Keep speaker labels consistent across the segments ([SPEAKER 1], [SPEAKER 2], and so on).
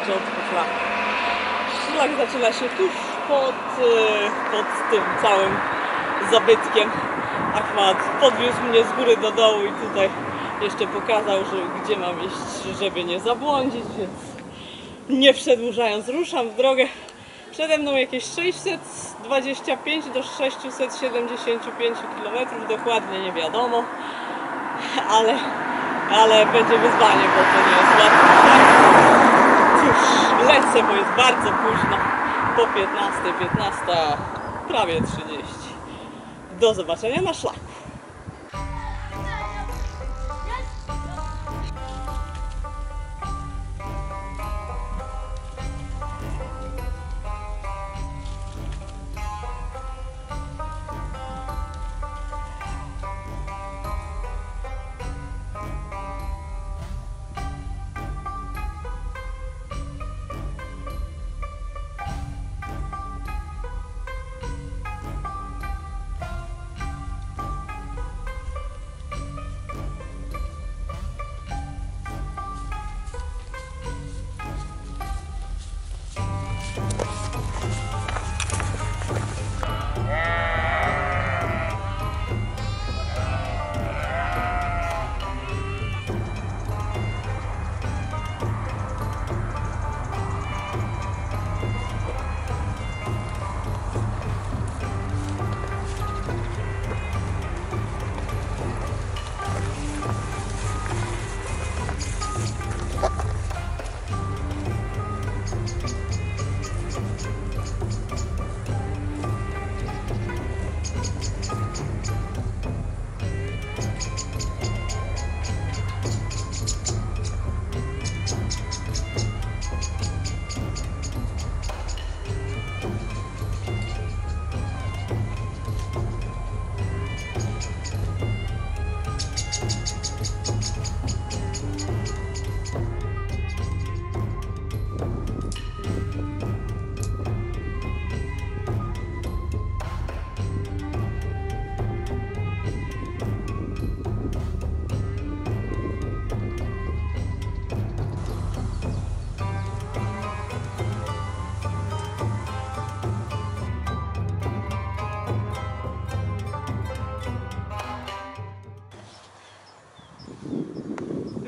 [SPEAKER 1] początku szlaku. Szlak zaczyna się tuż pod tym całym zabytkiem. Achmat podwiózł mnie z góry do dołu i tutaj jeszcze pokazał, że gdzie mam iść, żeby nie zabłądzić, więc nie przedłużając ruszam w drogę. Przede mną jakieś 625 do 675 km, dokładnie nie wiadomo, ale będzie wyzwanie, bo to nie jest łatwe. Cóż, lecę, bo jest bardzo późno, po 15, prawie 30. Do zobaczenia na szlaku.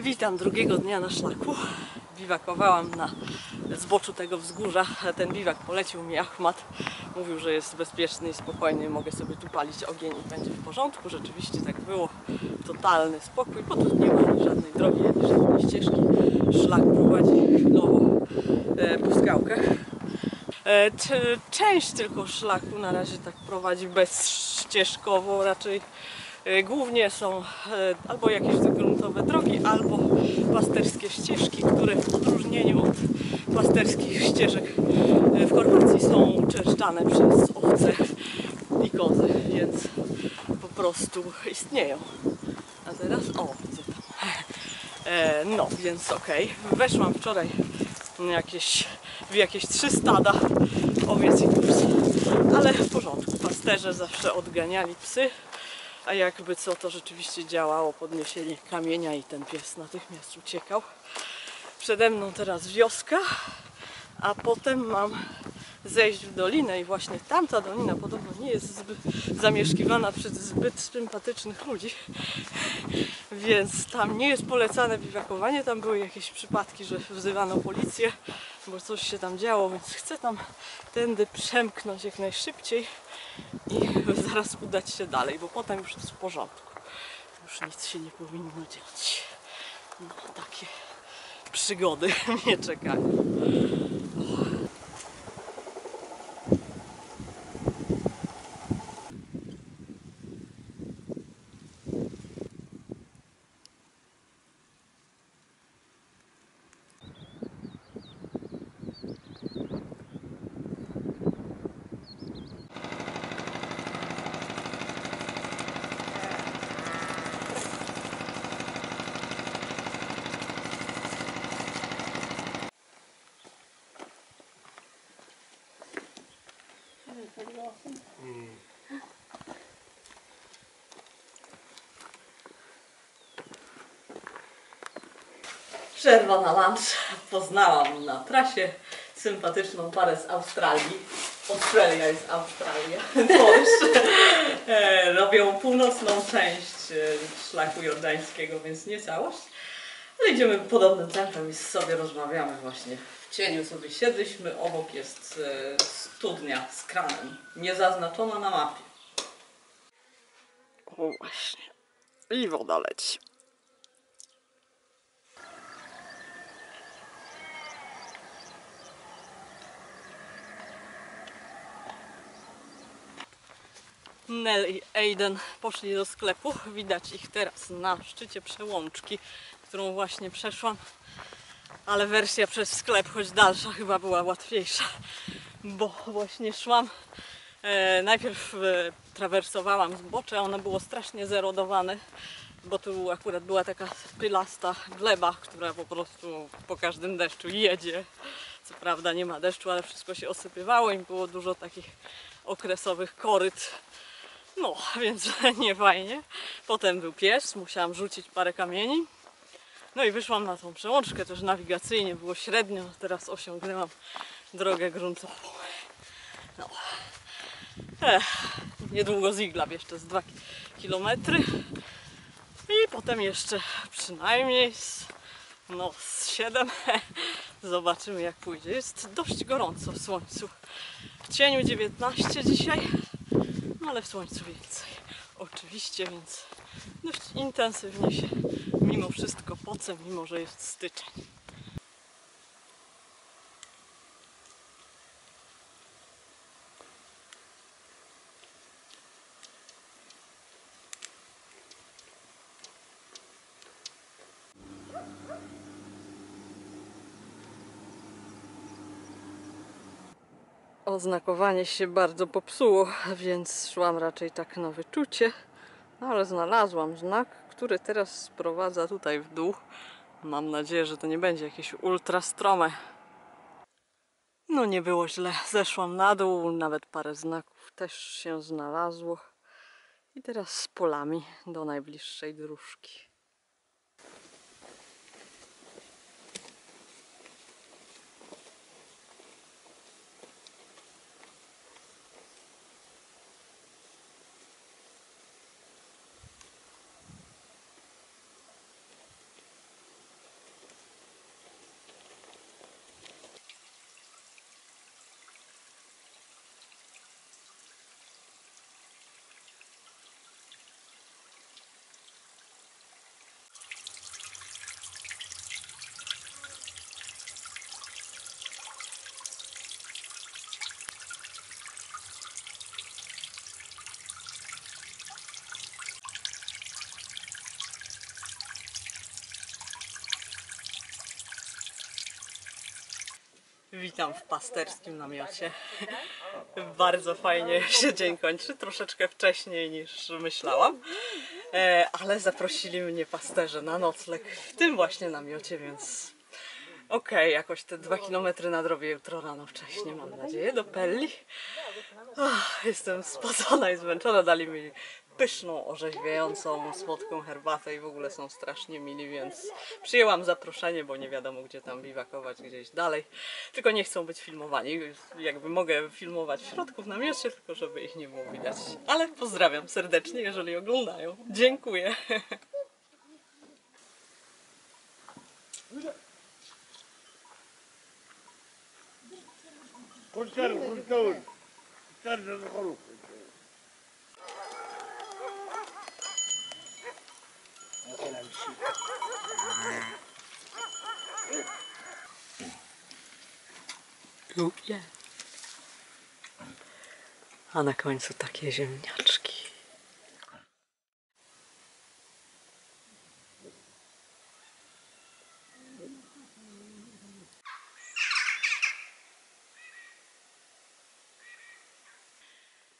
[SPEAKER 1] Witam drugiego dnia na szlaku. Biwakowałam na zboczu tego wzgórza. Ten biwak polecił mi Achmat. Mówił, że jest bezpieczny i spokojny. Mogę sobie tu palić ogień i będzie w porządku. Rzeczywiście tak było. Totalny spokój, bo tu nie ma żadnej drogi, ani żadnej ścieżki. Szlak prowadzi chwilowo po skałkach. Część tylko szlaku na razie tak prowadzi bezścieżkowo, raczej głównie są albo jakieś gruntowe drogi, albo pasterskie ścieżki, które w odróżnieniu od pasterskich ścieżek w Chorwacji są czeszczane przez owce i kozy, więc po prostu istnieją. A teraz, o, widzę tam. No, więc okej. Weszłam wczoraj w jakieś 3 stada owiec i kóz, ale w porządku. Pasterze zawsze odganiali psy. A jakby co, to rzeczywiście działało podniesienie kamienia i ten pies natychmiast uciekał. Przede mną teraz wioska, a potem mam zejść w dolinę i właśnie tamta dolina podobno nie jest zbyt zamieszkiwana przez zbyt sympatycznych ludzi, więc tam nie jest polecane biwakowanie. Tam były jakieś przypadki, że wzywano policję, bo coś się tam działo, więc chcę tam tędy przemknąć jak najszybciej i zaraz udać się dalej, bo potem już jest w porządku. Już nic się nie powinno dziać. No, takie przygody mnie czekają. Przerwa na lunch. Poznałam na trasie sympatyczną parę z Australii. Australia jest Australia. Robią północną część szlaku jordańskiego, więc nie całość. Ale idziemy podobnym tempem i sobie rozmawiamy właśnie. W cieniu sobie siedliśmy, obok jest studnia z kranem, niezaznaczona na mapie. O właśnie. I woda leci. Nell i Aiden poszli do sklepu. Widać ich teraz na szczycie przełączki, którą właśnie przeszłam. Ale wersja przez sklep, choć dalsza, chyba była łatwiejsza, bo właśnie szłam. Najpierw trawersowałam zbocze, ono było strasznie zerodowane, bo tu akurat była taka pylasta gleba, która po prostu po każdym deszczu jedzie. Co prawda nie ma deszczu, ale wszystko się osypywało i było dużo takich okresowych koryt. No, więc nie fajnie. Potem był pies, musiałam rzucić parę kamieni. No i wyszłam na tą przełączkę, też nawigacyjnie było średnio, teraz osiągnęłam drogę gruntową. No. Niedługo Ziglab, jeszcze z 2 km. I potem jeszcze przynajmniej z 7. Zobaczymy jak pójdzie. Jest dość gorąco w słońcu. W cieniu 19 dzisiaj, no ale w słońcu więcej. Oczywiście, więc dość intensywnie się mimo wszystko pocę, mimo że jest styczeń. Oznakowanie się bardzo popsuło, więc szłam raczej tak na wyczucie, no ale znalazłam znak, który teraz sprowadza tutaj w dół. Mam nadzieję, że to nie będzie jakieś ultra strome. No nie było źle, zeszłam na dół, nawet parę znaków też się znalazło. I teraz z polami do najbliższej dróżki. Witam w pasterskim namiocie. Bardzo fajnie się dzień kończy, troszeczkę wcześniej niż myślałam. Ale zaprosili mnie pasterze na nocleg w tym właśnie namiocie, więc okej, jakoś te 2 km nadrobię jutro rano wcześniej, mam nadzieję, do Pelli. Jestem spocona i zmęczona, dali mi pyszną, orzeźwiającą, słodką herbatę i w ogóle są strasznie mili, więc przyjęłam zaproszenie, bo nie wiadomo gdzie tam biwakować gdzieś dalej. Tylko nie chcą być filmowani, jakby mogę filmować w środku w namiocie, tylko żeby ich nie było widać. Ale pozdrawiam serdecznie, jeżeli oglądają. Dziękuję. Lubię. A na końcu takie ziemniaczki.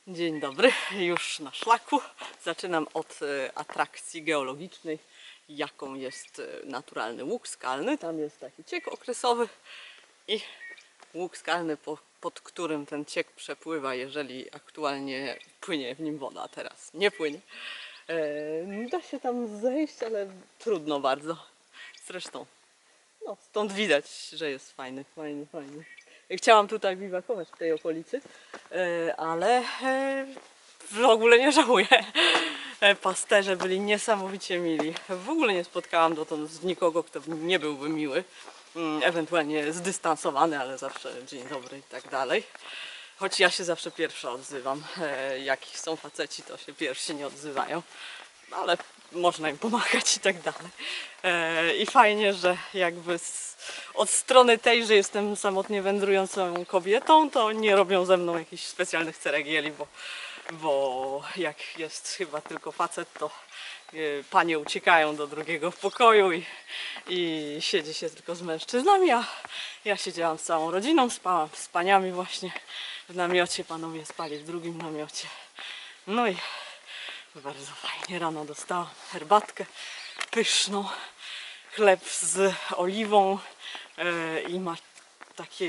[SPEAKER 1] Dzień dobry, już na szlaku. Zaczynam od atrakcji geologicznej, jaką jest naturalny łuk skalny. Tam jest taki ciek okresowy i łuk skalny, pod którym ten ciek przepływa, jeżeli aktualnie płynie w nim woda, a teraz nie płynie. Da się tam zejść, ale trudno bardzo. Zresztą No, stąd widać, że jest fajny. Chciałam tutaj biwakować w tej okolicy, ale w ogóle nie żałuję. Pasterze byli niesamowicie mili. W ogóle nie spotkałam dotąd z nikogo, kto nie byłby miły. Ewentualnie zdystansowany, ale zawsze dzień dobry i tak dalej. Choć ja się zawsze pierwsza odzywam. Jak są faceci, to się pierwsi nie odzywają. Ale można im pomagać i tak dalej. I fajnie, że jakby od strony tej, że jestem samotnie wędrującą kobietą, to nie robią ze mną jakichś specjalnych ceregieli, bo jak jest chyba tylko facet, to panie uciekają do drugiego pokoju i siedzi się tylko z mężczyznami, a ja siedziałam z całą rodziną, spałam z paniami właśnie w namiocie, panowie spali w drugim namiocie. No i bardzo fajnie. Rano dostałam herbatkę pyszną, chleb z oliwą i ma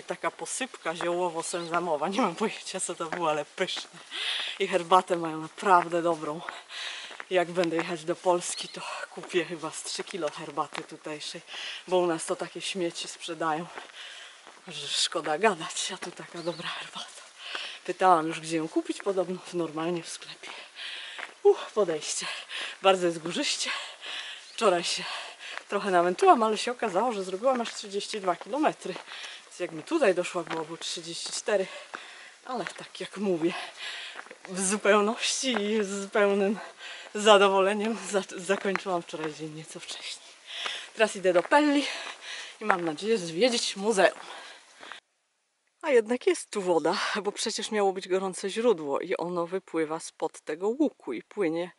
[SPEAKER 1] taka posypka ziołowo-senzamowa. Nie mam pojęcia, co to było, ale pyszne. I herbatę mają naprawdę dobrą. Jak będę jechać do Polski, to kupię chyba z 3 kilo herbaty tutejszej, bo u nas to takie śmieci sprzedają, że szkoda gadać, a tu taka dobra herbata. Pytałam już, gdzie ją kupić, podobno normalnie w sklepie. Podejście. Bardzo jest górzyście. Wczoraj się trochę namęczyłam, ale się okazało, że zrobiłam aż 32 km. Więc jak mi tutaj doszła, byłoby 34. Ale tak jak mówię, w zupełności i z pełnym zadowoleniem zakończyłam wczoraj dzień nieco wcześniej. Teraz idę do Pelli i mam nadzieję zwiedzić muzeum. A jednak jest tu woda, bo przecież miało być gorące źródło i ono wypływa spod tego łuku i płynie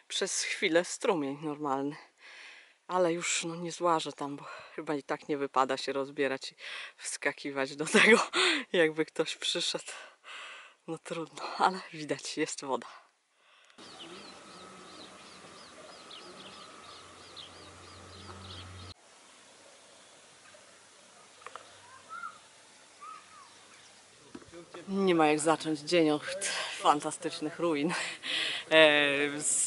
[SPEAKER 1] przez chwilę strumień normalny. Ale już nie złażę tam, bo chyba i tak nie wypada się rozbierać i wskakiwać do tego, jakby ktoś przyszedł. No trudno, ale widać, jest woda. Nie ma jak zacząć dzień od fantastycznych ruin.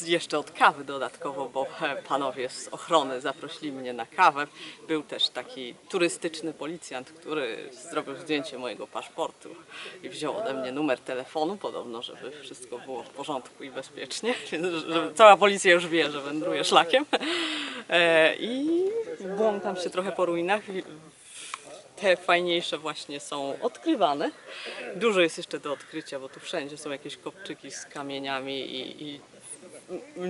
[SPEAKER 1] Jeszcze od kawy dodatkowo, bo panowie z ochrony zaprosili mnie na kawę. Był też taki turystyczny policjant, który zrobił zdjęcie mojego paszportu i wziął ode mnie numer telefonu, podobno, żeby wszystko było w porządku i bezpiecznie. Więc cała policja już wie, że wędruję szlakiem. I błąkam się trochę po ruinach. Te fajniejsze właśnie są odkrywane. Dużo jest jeszcze do odkrycia, bo tu wszędzie są jakieś kopczyki z kamieniami i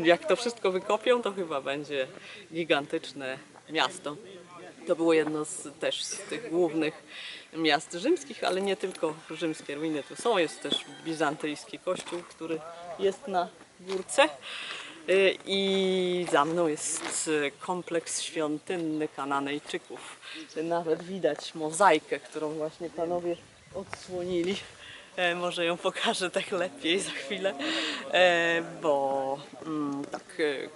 [SPEAKER 1] jak to wszystko wykopią, to chyba będzie gigantyczne miasto. To było jedno też z tych głównych miast rzymskich, ale nie tylko rzymskie ruiny tu są. Jest też bizantyjski kościół, który jest na górce. I za mną jest kompleks świątynny Kananejczyków. Nawet widać mozaikę, którą właśnie panowie odsłonili. Może ją pokażę tak lepiej za chwilę, bo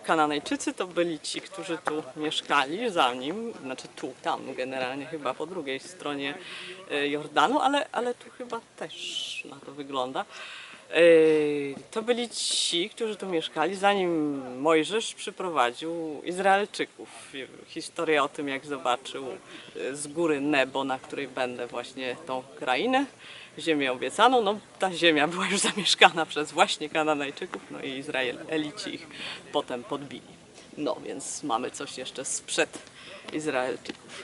[SPEAKER 1] Kananejczycy to byli ci, którzy tu mieszkali zanim, znaczy tam generalnie chyba po drugiej stronie Jordanu, ale tu chyba też na to wygląda. To byli ci, którzy tu mieszkali, zanim Mojżesz przyprowadził Izraelczyków. Historia o tym, jak zobaczył z góry Nebo, na której będę właśnie tą krainę, ziemię obiecaną. No, ta ziemia była już zamieszkana przez właśnie Kananejczyków, no i Izraelici ich potem podbili. No więc mamy coś jeszcze sprzed Izraelczyków.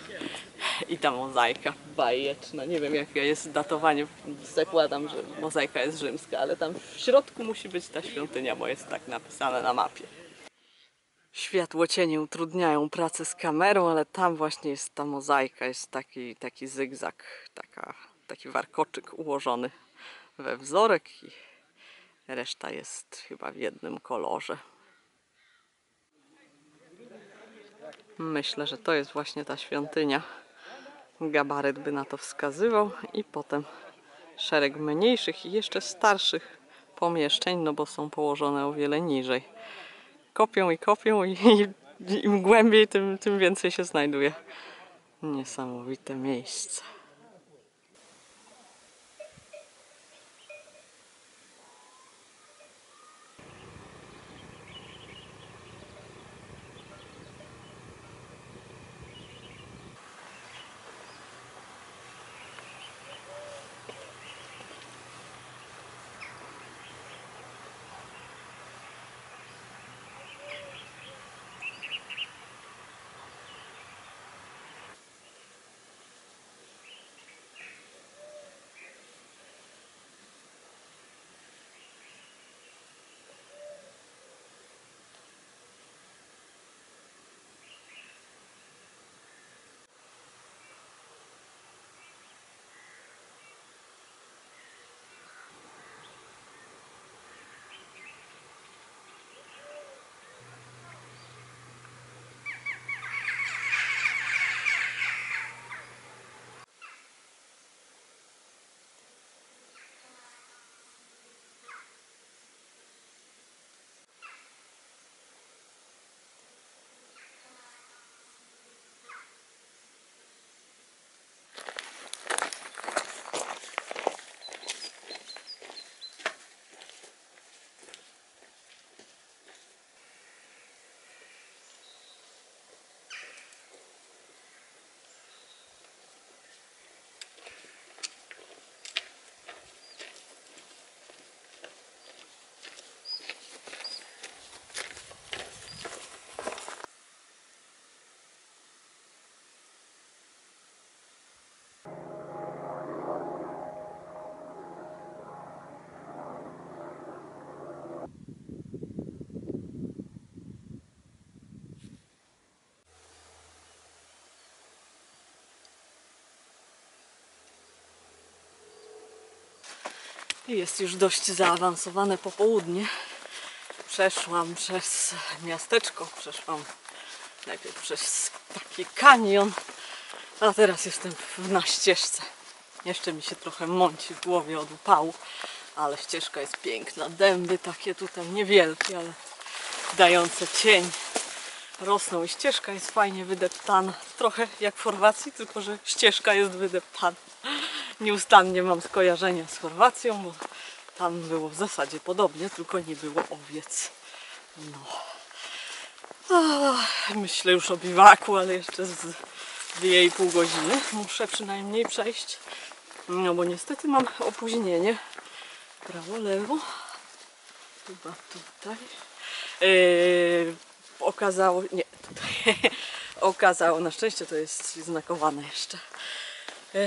[SPEAKER 1] I ta mozaika bajeczna. Nie wiem, jakie jest datowanie. Zakładam, że mozaika jest rzymska, ale tam w środku musi być ta świątynia, bo jest tak napisane na mapie. Światło cienie utrudniają pracę z kamerą, ale tam właśnie jest ta mozaika. Jest taki zygzak, taki warkoczyk ułożony we wzorek i reszta jest chyba w jednym kolorze. Myślę, że to jest właśnie ta świątynia. Gabaryt by na to wskazywał i potem szereg mniejszych i jeszcze starszych pomieszczeń, no bo są położone o wiele niżej. Kopią i kopią i im głębiej, tym więcej się znajduje. Niesamowite miejsce. Jest już dość zaawansowane popołudnie. Przeszłam przez miasteczko, przeszłam najpierw przez taki kanion, a teraz jestem na ścieżce. Jeszcze mi się trochę mąci w głowie od upału, ale ścieżka jest piękna. Dęby takie tutaj niewielkie, ale dające cień. Rosną i ścieżka jest fajnie wydeptana. Trochę jak w Chorwacji, tylko że ścieżka jest wydeptana. Nieustannie mam skojarzenia z Chorwacją, bo tam było w zasadzie podobnie, tylko nie było owiec. No. Myślę już o biwaku, ale jeszcze z 2,5 godziny muszę przynajmniej przejść. No bo niestety mam opóźnienie. Prawo, lewo. Chyba tutaj. Okazało... Nie, tutaj. Okazało, na szczęście to jest znakowane jeszcze.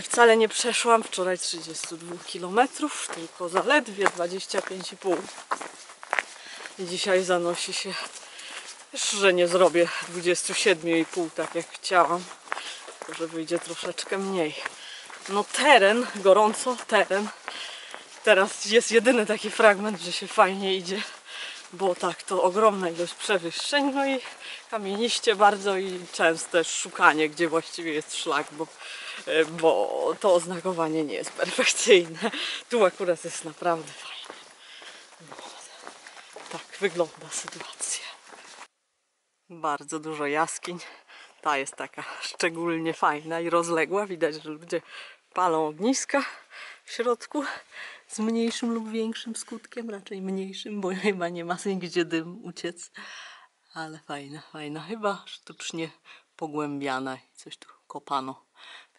[SPEAKER 1] Wcale nie przeszłam wczoraj 32 km, tylko zaledwie 25,5. I dzisiaj zanosi się, że nie zrobię 27,5 tak jak chciałam, tylko że wyjdzie troszeczkę mniej. No teren, gorąco teren. Teraz jest jedyny taki fragment, że się fajnie idzie, bo tak, to ogromna ilość przewyższeń, no i kamieniście bardzo i częste szukanie, gdzie właściwie jest szlak, bo to oznakowanie nie jest perfekcyjne. Tu akurat jest naprawdę fajnie. No, tak wygląda sytuacja. Bardzo dużo jaskiń. Ta jest taka szczególnie fajna i rozległa. Widać, że ludzie palą ogniska w środku z mniejszym lub większym skutkiem. Raczej mniejszym, bo chyba nie ma gdzie dym uciec. Ale fajna, fajna. Chyba sztucznie pogłębiana i coś tu kopano.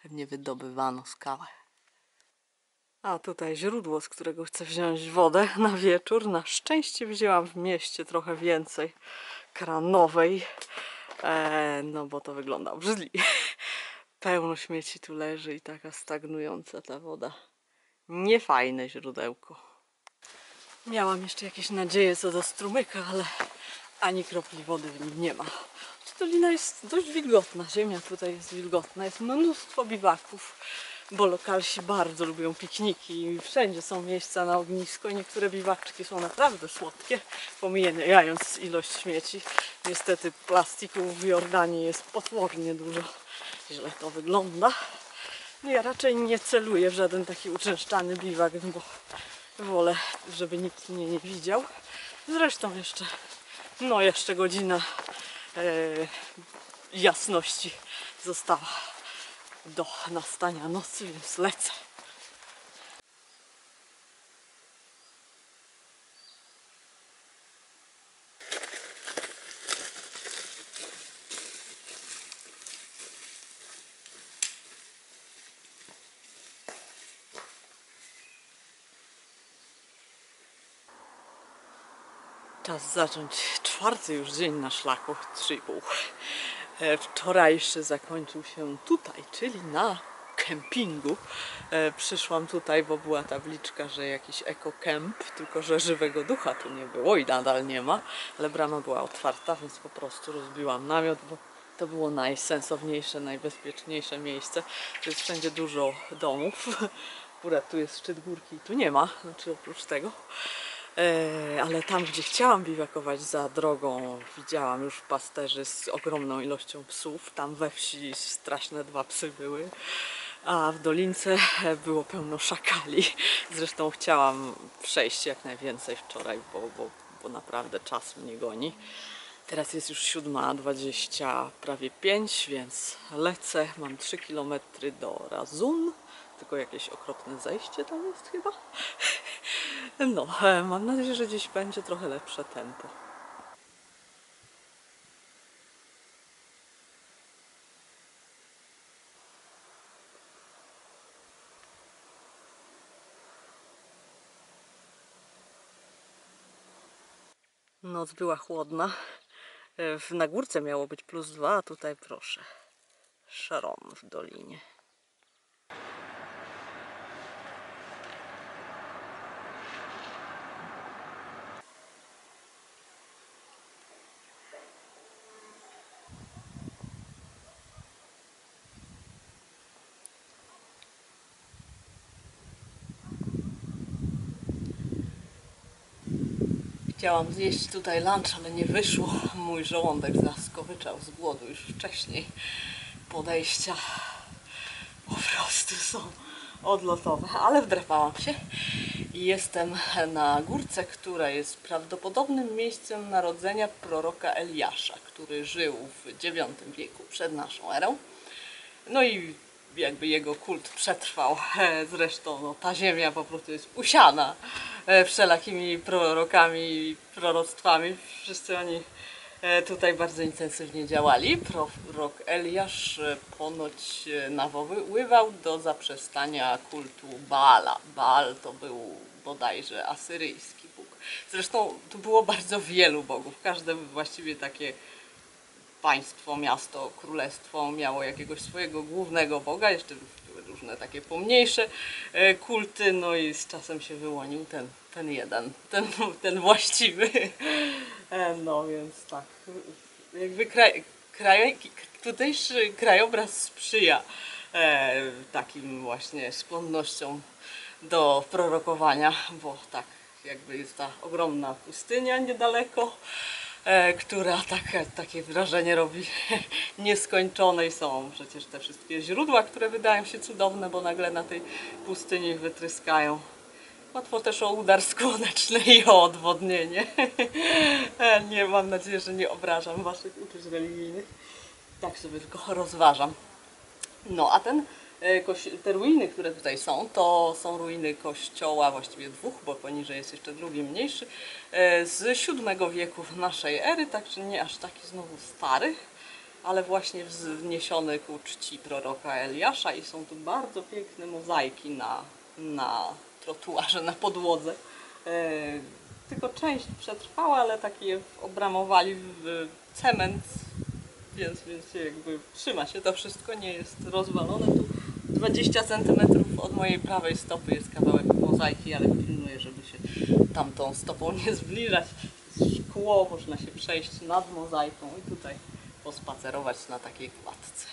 [SPEAKER 1] Pewnie wydobywano skałę. A tutaj źródło, z którego chcę wziąć wodę na wieczór. Na szczęście wzięłam w mieście trochę więcej kranowej. No bo to wygląda obrzydliwie. Pełno śmieci tu leży i taka stagnująca ta woda. Niefajne źródełko. Miałam jeszcze jakieś nadzieje co do strumyka, ale ani kropli wody w nim nie ma. Dolina jest dość wilgotna, ziemia tutaj jest wilgotna, jest mnóstwo biwaków, bo lokalsi bardzo lubią pikniki i wszędzie są miejsca na ognisko i niektóre biwaczki są naprawdę słodkie, pomijając ilość śmieci. Niestety plastików w Jordanii jest potwornie dużo, źle to wygląda. Ja raczej nie celuję w żaden taki uczęszczany biwak, bo wolę, żeby nikt mnie nie widział. Zresztą jeszcze godzina jasności została do nastania nocy, więc lecę. Czas zacząć 4. już dzień na szlaku, 3,5. Wczorajszy zakończył się tutaj, czyli na kempingu. Przyszłam tutaj, bo była tabliczka, że jakiś eco-camp, tylko że żywego ducha tu nie było i nadal nie ma, ale brama była otwarta, więc po prostu rozbiłam namiot, bo to było najsensowniejsze, najbezpieczniejsze miejsce. Tu jest wszędzie dużo domów. Akurat tu jest szczyt górki i tu nie ma, znaczy oprócz tego. Ale tam, gdzie chciałam biwakować za drogą, widziałam już pasterzy z ogromną ilością psów. Tam we wsi straszne 2 psy były, a w dolince było pełno szakali. Zresztą chciałam przejść jak najwięcej wczoraj, bo naprawdę czas mnie goni. Teraz jest już 7:20, prawie 5, więc lecę. Mam 3 km do Razun. Tylko jakieś okropne zejście tam jest chyba. No, mam nadzieję, że dziś będzie trochę lepsze tempo. Noc była chłodna. Na górce miało być +2, a tutaj proszę, szron w dolinie. Chciałam zjeść tutaj lunch, ale nie wyszło. Mój żołądek zaskowyczał z głodu już wcześniej. Podejścia po prostu są odlotowe, ale wdrapałam się i jestem na górce, która jest prawdopodobnym miejscem narodzenia proroka Eliasza, który żył w IX wieku przed naszą erą. No i jakby jego kult przetrwał. Zresztą no, ta ziemia po prostu jest usiana wszelakimi prorokami i proroctwami. Wszyscy oni tutaj bardzo intensywnie działali. Prorok Eliasz ponoć nawoływał do zaprzestania kultu Baala. Baal to był bodajże asyryjski bóg. Zresztą tu było bardzo wielu bogów. Każde właściwie takie państwo, miasto, królestwo miało jakiegoś swojego głównego boga. Jeszcze były różne takie pomniejsze kulty. No i z czasem się wyłonił ten jeden, ten właściwy. No więc tak, jakby tutejszy krajobraz sprzyja takim właśnie skłonnościom do prorokowania, bo tak jakby jest ta ogromna pustynia niedaleko, która takie wrażenie robi nieskończonej. Są przecież te wszystkie źródła, które wydają się cudowne, bo nagle na tej pustyni wytryskają. Łatwo też o udar słoneczny i o odwodnienie. Nie, mam nadzieję, że nie obrażam waszych uczuć religijnych. Tak sobie tylko rozważam. No a te ruiny, które tutaj są, to są ruiny kościoła, właściwie dwóch, bo poniżej jest jeszcze drugi mniejszy, z VII wieku naszej ery, także nie aż taki znowu stary, ale właśnie wzniesiony ku czci proroka Eliasza i są tu bardzo piękne mozaiki na trotuarze, na podłodze. Tylko część przetrwała, ale takie obramowali w cement, więc jakby trzyma się to wszystko, nie jest rozwalone. Tu 20 cm od mojej prawej stopy jest kawałek mozaiki, ale pilnuję, żeby się tamtą stopą nie zbliżać. Jest szkło, można się przejść nad mozaiką i tutaj pospacerować na takiej kładce.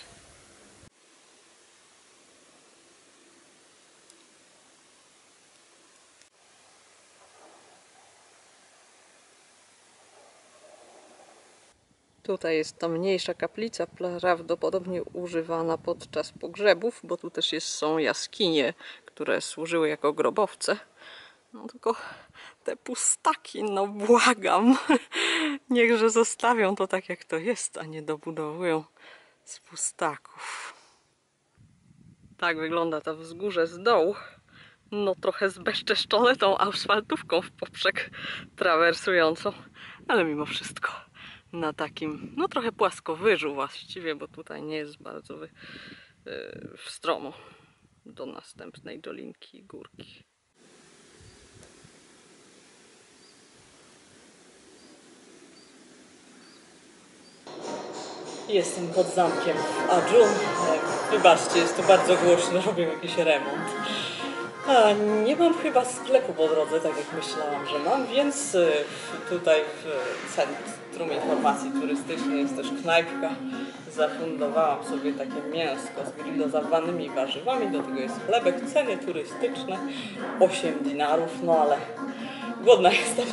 [SPEAKER 1] Tutaj jest ta mniejsza kaplica, prawdopodobnie używana podczas pogrzebów, bo tu też są jaskinie, które służyły jako grobowce. No tylko te pustaki, no błagam, niechże zostawią to tak jak to jest, a nie dobudowują z pustaków. Tak wygląda to wzgórze z dołu. No trochę zbezczeszczone tą asfaltówką w poprzek trawersującą, ale mimo wszystko na takim, no trochę płaskowyżu właściwie, bo tutaj nie jest bardzo stromo do następnej dolinki i górki. Jestem pod zamkiem Ajun. Wybaczcie, jest to bardzo głośno, robię jakiś remont. Nie mam chyba sklepu po drodze, tak jak myślałam, że mam, więc tutaj w Centrum Informacji Turystycznej jest też knajpka. Zafundowałam sobie takie mięsko z grillozowanymi warzywami, do tego jest chlebek, ceny turystyczne 8 dinarów, no ale głodna jestem,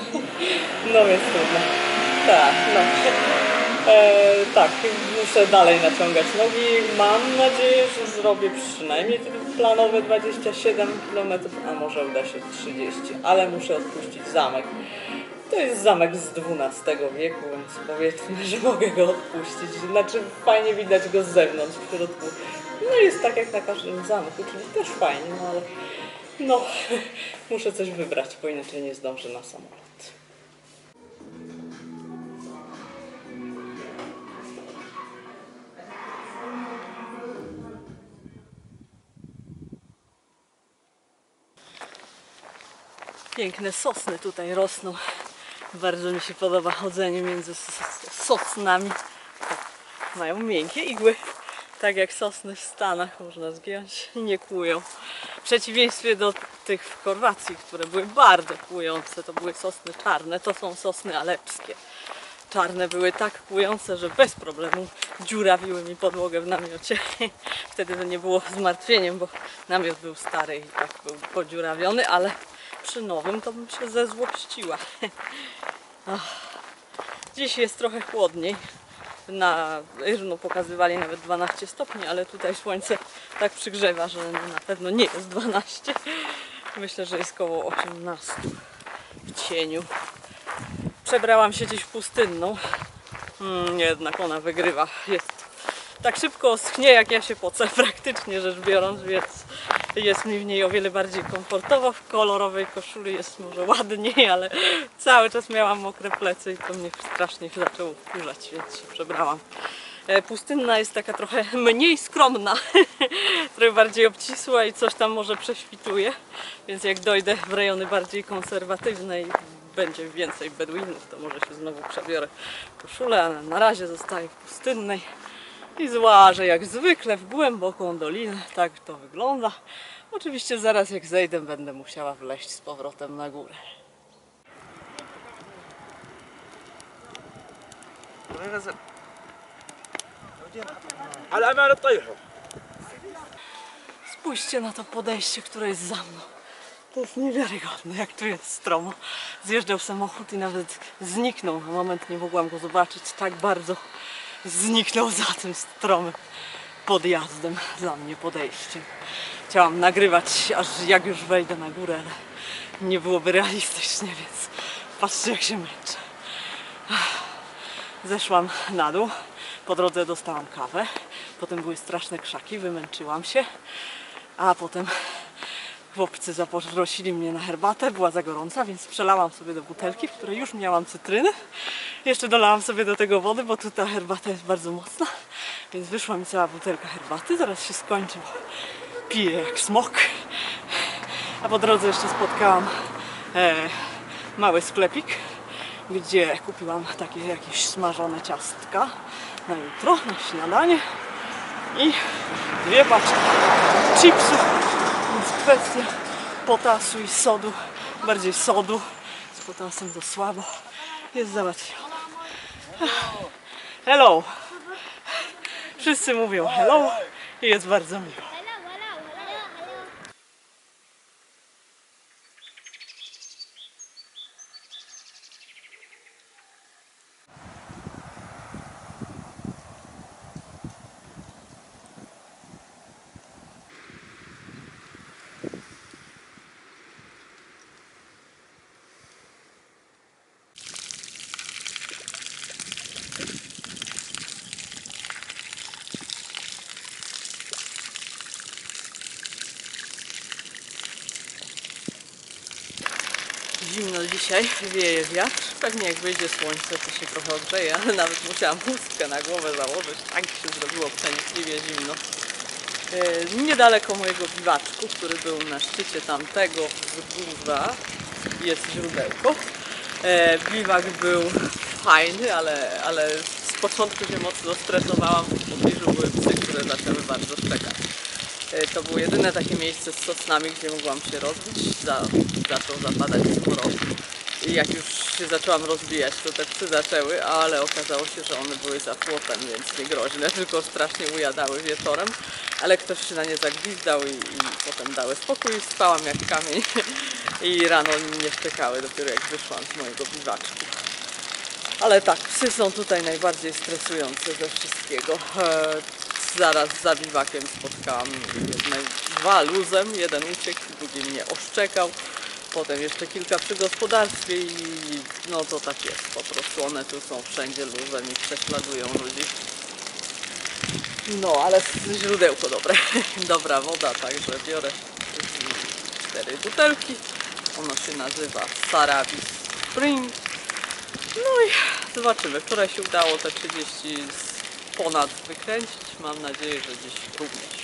[SPEAKER 1] no więc trudno. Tak, no. Tak, muszę dalej naciągać nogi. Mam nadzieję, że zrobię przynajmniej planowe 27 km, a może uda się 30, ale muszę odpuścić zamek. To jest zamek z XII wieku, więc powiedzmy, że mogę go odpuścić. Znaczy fajnie widać go z zewnątrz, w środku. No jest tak jak na każdym zamku, czyli też fajnie, no ale no muszę coś wybrać, bo inaczej nie zdążę na samolot. Piękne sosny tutaj rosną. Bardzo mi się podoba chodzenie między sosnami. Mają miękkie igły, tak jak sosny w Stanach można zgiąć i nie kłują. W przeciwieństwie do tych w Chorwacji, które były bardzo kłujące, to były sosny czarne, to są sosny alepskie. Czarne były tak kłujące, że bez problemu dziurawiły mi podłogę w namiocie. Wtedy to nie było zmartwieniem, bo namiot był stary i tak był podziurawiony, ale przy nowym to bym się zezłościła. Dziś jest trochę chłodniej. Na Yrnu pokazywali nawet 12 stopni, ale tutaj słońce tak przygrzewa, że na pewno nie jest 12. Myślę, że jest koło 18 w cieniu. Przebrałam się dziś w pustynną. Jednak ona wygrywa. Jest tak szybko schnie, jak ja się pocę, praktycznie rzecz biorąc, więc jest mi w niej o wiele bardziej komfortowo. W kolorowej koszuli jest może ładniej, ale cały czas miałam mokre plecy i to mnie strasznie zaczęło wkurzać, więc się przebrałam. Pustynna jest taka trochę mniej skromna, trochę bardziej obcisła i coś tam może prześwituje, więc jak dojdę w rejony bardziej konserwatywne i będzie więcej beduinów, to może się znowu przebiorę w koszulę, ale na razie zostaję w pustynnej i złażę jak zwykle w głęboką dolinę. Tak to wygląda. Oczywiście zaraz jak zejdę, będę musiała wleźć z powrotem na górę. Spójrzcie na to podejście, które jest za mną. To jest niewiarygodne, jak tu jest stromo. Zjeżdżał samochód i nawet zniknął. Na moment nie mogłam go zobaczyć. Tak bardzo zniknął za tym stromym podjazdem, za mnie podejściem. Chciałam nagrywać, aż jak już wejdę na górę, ale nie byłoby realistycznie, więc patrzcie, jak się męczę. Zeszłam na dół, po drodze dostałam kawę, potem były straszne krzaki, wymęczyłam się, a potem chłopcy zaprosili mnie na herbatę, była za gorąca, więc przelałam sobie do butelki, w której już miałam cytrynę. Jeszcze dolałam sobie do tego wody, bo tu ta herbata jest bardzo mocna, więc wyszła mi cała butelka herbaty, zaraz się skończy, bo piję jak smok. A po drodze jeszcze spotkałam mały sklepik, gdzie kupiłam takie jakieś smażone ciastka na jutro, na śniadanie i 2 paczki chipsów, więc kwestia potasu i sodu, bardziej sodu, z potasem to słabo, jest załatwiona. Hello! Wszyscy mówią hello i jest bardzo miło. Zimno dzisiaj, wieje wiatr. Pewnie jak wyjdzie słońce, to się trochę ogrzeje, ale nawet musiałam chustkę na głowę założyć. Tak się zrobiło przenikliwie zimno. Niedaleko mojego biwaczku, który był na szczycie tamtego wzgórza, jest źródełko. Biwak był fajny, ale z początku się mocno stresowałam. W pobliżu były psy, które zaczęły bardzo szczekać. To było jedyne takie miejsce z sosnami, gdzie mogłam się rozbić. Zaczął zapadać mróz. I jak już się zaczęłam rozbijać, to te psy zaczęły, ale okazało się, że one były za płotem, więc nie groźne, tylko strasznie ujadały wieczorem. Ale ktoś się na nie zagwizdał i potem dały spokój i spałam jak kamień. I rano nie szczekały, dopiero jak wyszłam z mojego biwaczku. Ale tak, psy są tutaj najbardziej stresujące ze wszystkiego. Zaraz za biwakiem spotkałam 2 luzem, jeden uciekł, drugi mnie oszczekał. Potem jeszcze kilka przy gospodarstwie i no to tak jest, po prostu one tu są wszędzie luzem i prześladują ludzi. No ale źródełko dobre, dobra woda, także biorę 4 butelki. Ono się nazywa Sarabis Spring. No i zobaczymy, które się udało te 30 ponad wykręcić. Mam nadzieję, że dziś również.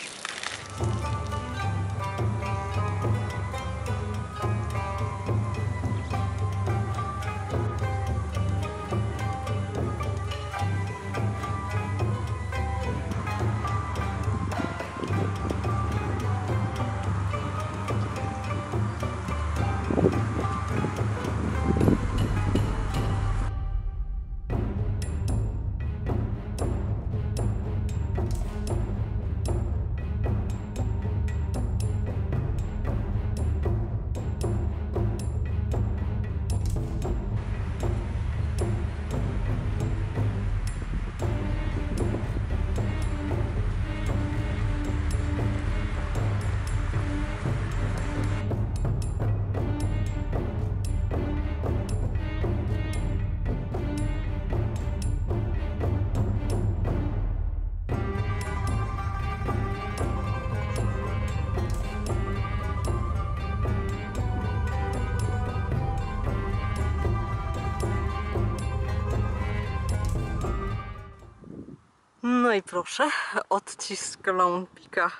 [SPEAKER 1] i proszę, odcisk Lone Peaka,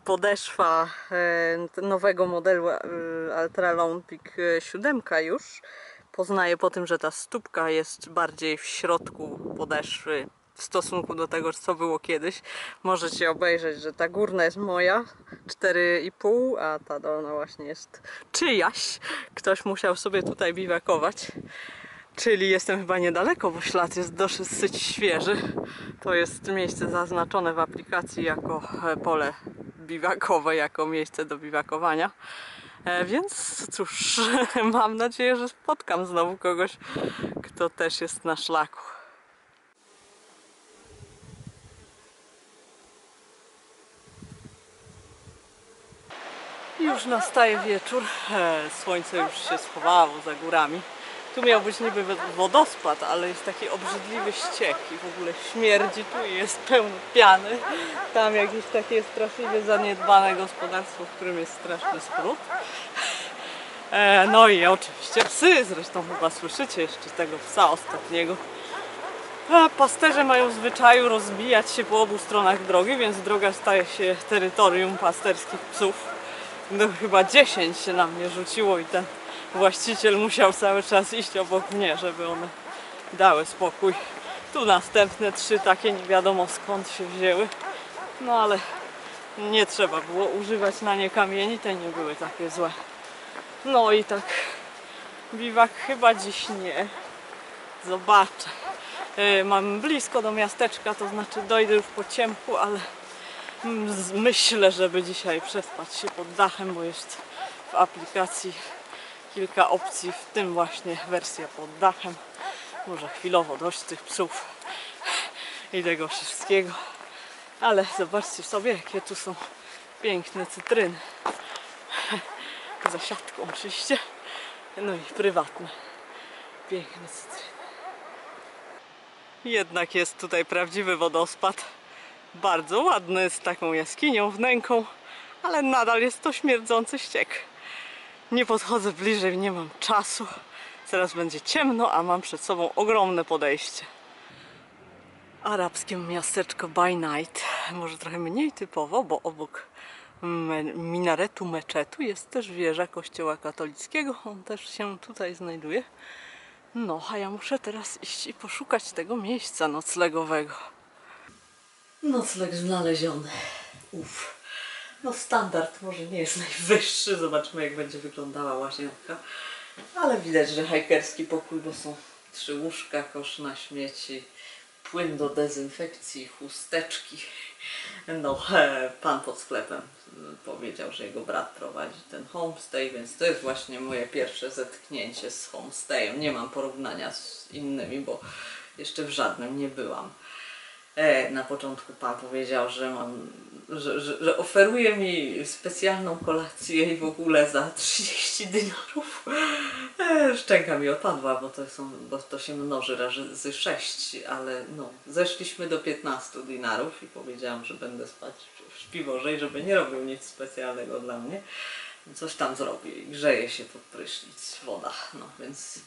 [SPEAKER 1] podeszwa nowego modelu Altra Lone Peak 7 już. Poznaję po tym, że ta stópka jest bardziej w środku podeszwy w stosunku do tego, co było kiedyś. Możecie obejrzeć, że ta górna jest moja, 4,5, a ta dolna właśnie jest czyjaś. Ktoś musiał sobie tutaj biwakować. Czyli jestem chyba niedaleko, bo ślad jest dosyć świeży. To jest miejsce zaznaczone w aplikacji jako pole biwakowe, jako miejsce do biwakowania. Więc cóż, mam nadzieję, że spotkam znowu kogoś, kto też jest na szlaku. Już nastaje wieczór, słońce już się schowało za górami. Tu miał być niby wodospad, ale jest taki obrzydliwy ściek i w ogóle śmierdzi tu i jest pełno piany. Tam jakieś takie straszliwie zaniedbane gospodarstwo, w którym jest straszny smród. No i oczywiście psy, zresztą chyba słyszycie jeszcze tego psa ostatniego. Pasterze mają w zwyczaju rozbijać się po obu stronach drogi, więc droga staje się terytorium pasterskich psów. No chyba 10 się na mnie rzuciło i ten właściciel musiał cały czas iść obok mnie, żeby one dały spokój. Tu następne 3 takie nie wiadomo skąd się wzięły. No ale nie trzeba było używać na nie kamieni, te nie były takie złe. No i tak biwak chyba dziś nie. Zobaczę. Mam blisko do miasteczka, to znaczy dojdę już po ciemku, ale myślę, żeby dzisiaj przespać się pod dachem, bo jest w aplikacji kilka opcji, w tym właśnie wersja pod dachem. Może chwilowo dość tych psów i tego wszystkiego. Ale zobaczcie sobie, jakie tu są piękne cytryny. Za siatką oczywiście. No i prywatne. Piękne cytryny. Jednak jest tutaj prawdziwy wodospad. Bardzo ładny, z taką jaskinią wnęką, ale nadal jest to śmierdzący ściek. Nie podchodzę bliżej, nie mam czasu. Zaraz będzie ciemno, a mam przed sobą ogromne podejście. Arabskie miasteczko by night. Może trochę mniej typowo, bo obok minaretu meczetu jest też wieża kościoła katolickiego. On też się tutaj znajduje. No, a ja muszę teraz iść i poszukać tego miejsca noclegowego. Nocleg znaleziony. Uff. No standard może nie jest najwyższy. Zobaczymy, jak będzie wyglądała łazienka. Ale widać, że hajkerski pokój, bo są 3 łóżka, kosz na śmieci, płyn do dezynfekcji, chusteczki. No, pan pod sklepem powiedział, że jego brat prowadzi ten homestay, więc to jest właśnie moje pierwsze zetknięcie z homestayem. Nie mam porównania z innymi, bo jeszcze w żadnym nie byłam. Na początku pan powiedział, że oferuje mi specjalną kolację i w ogóle za 30 dynarów. Szczęka mi opadła, bo to się mnoży razy 6, ale no, zeszliśmy do 15 dinarów i powiedziałam, że będę spać w śpiworze i żeby nie robił nic specjalnego dla mnie. Coś tam zrobię i grzeje się pod prysznic woda, no więc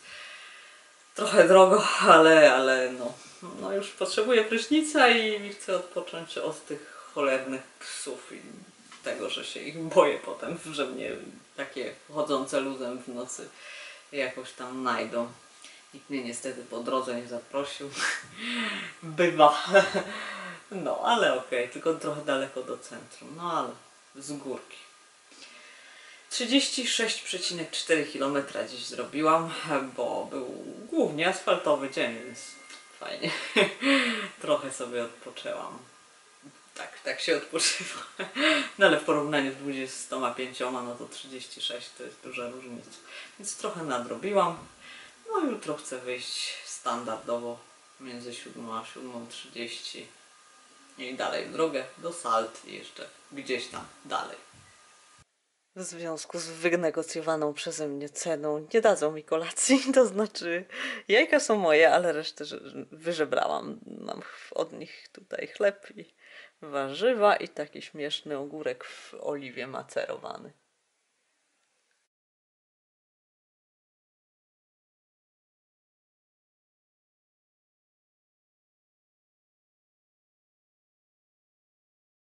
[SPEAKER 1] trochę drogo, ale no już potrzebuję prysznica i chcę odpocząć od tych cholernych psów i tego, że się ich boję potem, że mnie takie chodzące luzem w nocy jakoś tam najdą. Nikt mnie niestety po drodze nie zaprosił. Bywa. No, ale okej, tylko trochę daleko do centrum, no ale z górki. 36,4 km dziś zrobiłam, bo był głównie asfaltowy dzień, więc fajnie. Trochę sobie odpoczęłam. Tak się odpoczywa. No ale w porównaniu z 25, no to 36 to jest duża różnica. Więc trochę nadrobiłam. No jutro chcę wyjść standardowo między 7 a 7:30 i dalej w drogę do Salt i jeszcze gdzieś tam dalej. W związku z wynegocjowaną przeze mnie ceną nie dadzą mi kolacji, to znaczy jajka są moje, ale resztę wyżebrałam. Mam od nich tutaj chleb i warzywa i taki śmieszny ogórek w oliwie macerowany.